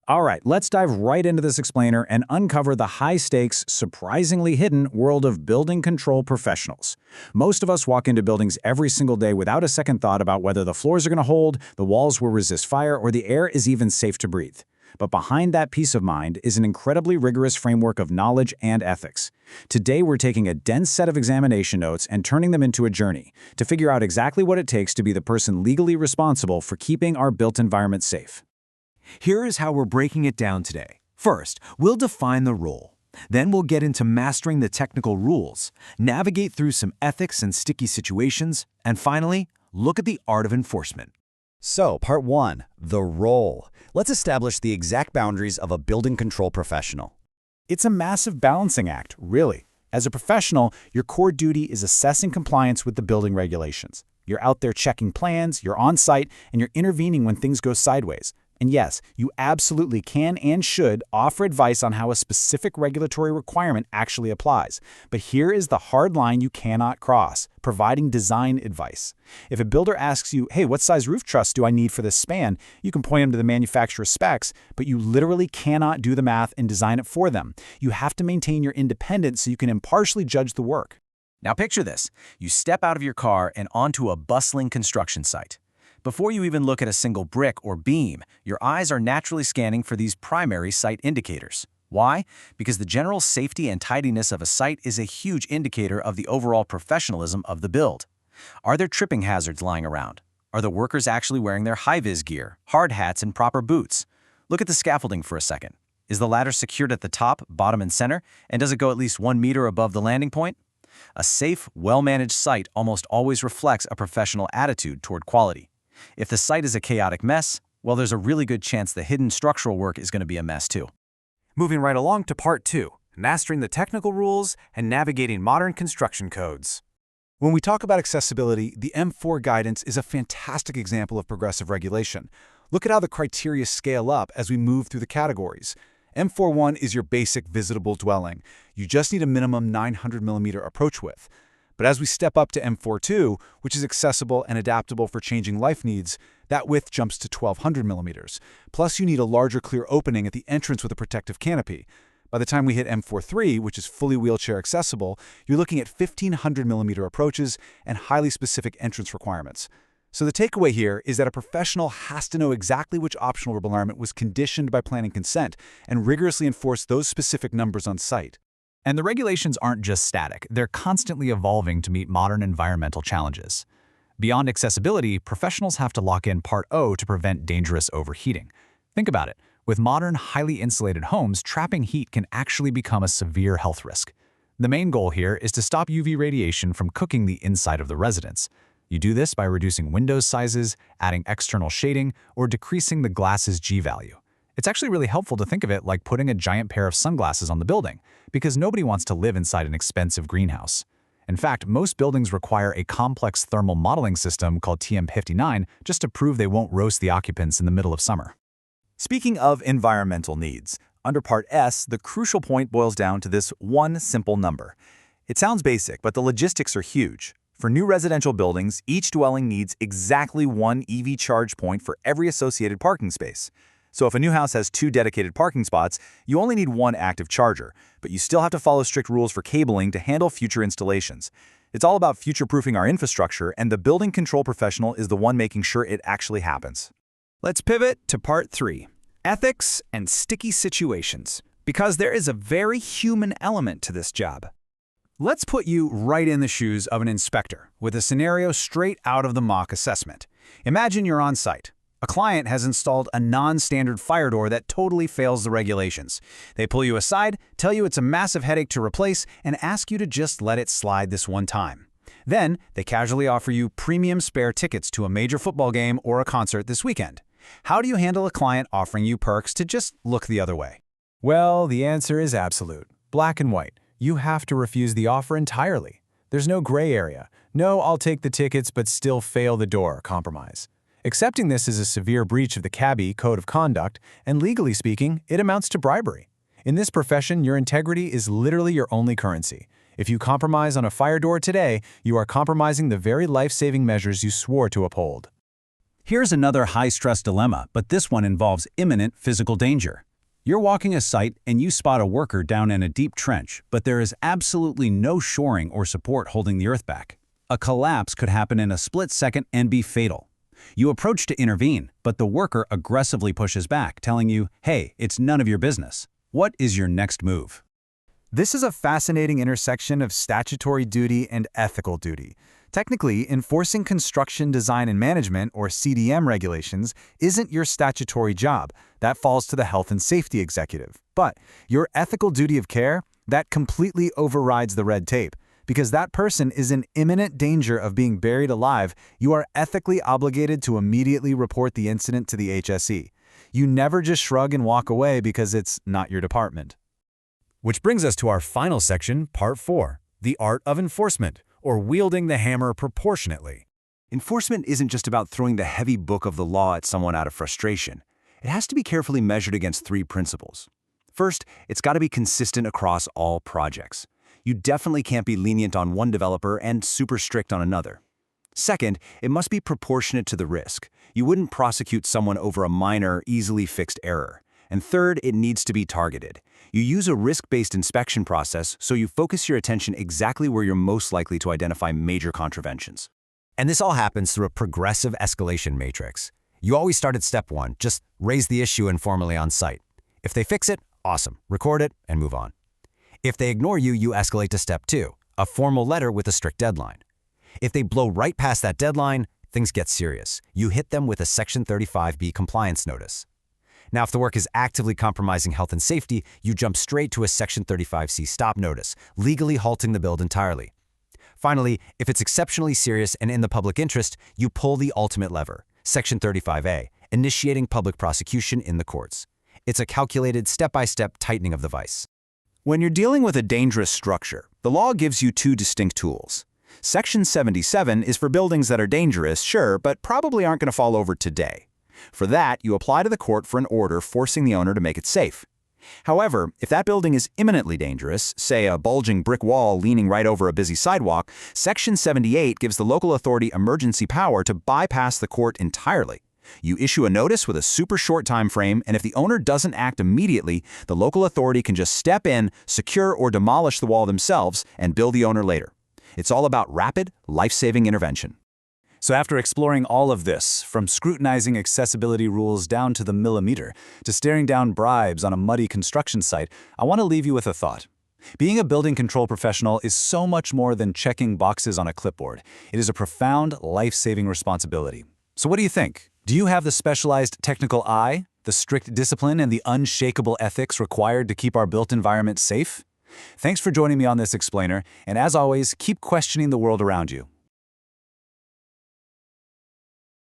All right, let's dive right into this explainer and uncover the high-stakes, surprisingly hidden world of building control professionals. Most of us walk into buildings every single day without a second thought about whether the floors are going to hold, the walls will resist fire, or the air is even safe to breathe. But behind that peace of mind is an incredibly rigorous framework of knowledge and ethics. Today, we're taking a dense set of examination notes and turning them into a journey to figure out exactly what it takes to be the person legally responsible for keeping our built environment safe. Here is how we're breaking it down today. First, we'll define the role. Then we'll get into mastering the technical rules, navigate through some ethics and sticky situations, and finally, look at the art of enforcement. So, part 1, the role. Let's establish the exact boundaries of a building control professional. It's a massive balancing act, really. As a professional, your core duty is assessing compliance with the building regulations. You're out there checking plans, you're on site, and you're intervening when things go sideways. And yes, you absolutely can and should offer advice on how a specific regulatory requirement actually applies. But here is the hard line you cannot cross: providing design advice. If a builder asks you, hey, what size roof truss do I need for this span? You can point them to the manufacturer's specs, but you literally cannot do the math and design it for them. You have to maintain your independence so you can impartially judge the work. Now picture this. You step out of your car and onto a bustling construction site. Before you even look at a single brick or beam, your eyes are naturally scanning for these primary site indicators. Why? Because the general safety and tidiness of a site is a huge indicator of the overall professionalism of the build. Are there tripping hazards lying around? Are the workers actually wearing their high-vis gear, hard hats, and proper boots? Look at the scaffolding for a second. Is the ladder secured at the top, bottom, and center, and does it go at least 1 meter above the landing point? A safe, well-managed site almost always reflects a professional attitude toward quality. If the site is a chaotic mess, well, there's a really good chance the hidden structural work is going to be a mess too. Moving right along to part 2, mastering the technical rules and navigating modern construction codes. When we talk about accessibility, the M4 guidance is a fantastic example of progressive regulation. Look at how the criteria scale up as we move through the categories. M41 is your basic visitable dwelling. You just need a minimum 900mm approach width. But as we step up to M42, which is accessible and adaptable for changing life needs, that width jumps to 1200mm. Plus, you need a larger clear opening at the entrance with a protective canopy. By the time we hit M43, which is fully wheelchair accessible, you're looking at 1500mm approaches and highly specific entrance requirements. So the takeaway here is that a professional has to know exactly which optional requirement was conditioned by planning consent and rigorously enforce those specific numbers on site. And the regulations aren't just static, they're constantly evolving to meet modern environmental challenges. Beyond accessibility, professionals have to lock in Part O to prevent dangerous overheating. Think about it. With modern, highly insulated homes, trapping heat can actually become a severe health risk. The main goal here is to stop UV radiation from cooking the inside of the residence. You do this by reducing window sizes, adding external shading, or decreasing the glass's G value. It's actually really helpful to think of it like putting a giant pair of sunglasses on the building, because nobody wants to live inside an expensive greenhouse. In fact, most buildings require a complex thermal modeling system called TM59 just to prove they won't roast the occupants in the middle of summer. Speaking of environmental needs, under Part S, the crucial point boils down to this one simple number. It sounds basic, but the logistics are huge. For new residential buildings, each dwelling needs exactly one EV charge point for every associated parking space. So if a new house has 2 dedicated parking spots, you only need 1 active charger, but you still have to follow strict rules for cabling to handle future installations. It's all about future-proofing our infrastructure, and the building control professional is the one making sure it actually happens. Let's pivot to part 3, ethics and sticky situations, because there is a very human element to this job. Let's put you right in the shoes of an inspector with a scenario straight out of the mock assessment. Imagine you're on site. A client has installed a non-standard fire door that totally fails the regulations. They pull you aside, tell you it's a massive headache to replace, and ask you to just let it slide this one time. Then, they casually offer you premium spare tickets to a major football game or a concert this weekend. How do you handle a client offering you perks to just look the other way? Well, the answer is absolute. Black and white. You have to refuse the offer entirely. There's no gray area. No, I'll take the tickets but still fail the door compromise. Accepting this is a severe breach of the CABI Code of Conduct, and legally speaking, it amounts to bribery. In this profession, your integrity is literally your only currency. If you compromise on a fire door today, you are compromising the very life-saving measures you swore to uphold. Here's another high-stress dilemma, but this one involves imminent physical danger. You're walking a site and you spot a worker down in a deep trench, but there is absolutely no shoring or support holding the earth back. A collapse could happen in a split second and be fatal. You approach to intervene, but the worker aggressively pushes back, telling you, hey, it's none of your business. What is your next move? This is a fascinating intersection of statutory duty and ethical duty. Technically, enforcing construction design and management, or CDM regulations, isn't your statutory job. That falls to the health and safety executive. But your ethical duty of care, that completely overrides the red tape. Because that person is in imminent danger of being buried alive, you are ethically obligated to immediately report the incident to the HSE. You never just shrug and walk away because it's not your department. Which brings us to our final section, Part 4, the art of enforcement, or wielding the hammer proportionately. Enforcement isn't just about throwing the heavy book of the law at someone out of frustration. It has to be carefully measured against 3 principles. First, it's got to be consistent across all projects. You definitely can't be lenient on one developer and super strict on another. Second, it must be proportionate to the risk. You wouldn't prosecute someone over a minor, easily fixed error. And third, it needs to be targeted. You use a risk-based inspection process, so you focus your attention exactly where you're most likely to identify major contraventions. And this all happens through a progressive escalation matrix. You always start at step 1, just raise the issue informally on site. If they fix it, awesome, record it, and move on. If they ignore you, you escalate to step 2, a formal letter with a strict deadline. If they blow right past that deadline, things get serious. You hit them with a Section 35B compliance notice. Now, if the work is actively compromising health and safety, you jump straight to a Section 35C stop notice, legally halting the build entirely. Finally, if it's exceptionally serious and in the public interest, you pull the ultimate lever, Section 35A, initiating public prosecution in the courts. It's a calculated step-by-step tightening of the vice. When you're dealing with a dangerous structure, the law gives you 2 distinct tools. Section 77 is for buildings that are dangerous, sure, but probably aren't going to fall over today. For that, you apply to the court for an order forcing the owner to make it safe. However, if that building is imminently dangerous, say a bulging brick wall leaning right over a busy sidewalk, Section 78 gives the local authority emergency power to bypass the court entirely. You issue a notice with a super short time frame, and if the owner doesn't act immediately, the local authority can just step in, secure or demolish the wall themselves, and bill the owner later. It's all about rapid, life-saving intervention. So after exploring all of this, from scrutinizing accessibility rules down to the millimeter, to staring down bribes on a muddy construction site, I want to leave you with a thought. Being a building control professional is so much more than checking boxes on a clipboard. It is a profound, life-saving responsibility. So what do you think? Do you have the specialized technical eye, the strict discipline, and the unshakable ethics required to keep our built environment safe? Thanks for joining me on this explainer, and as always, keep questioning the world around you.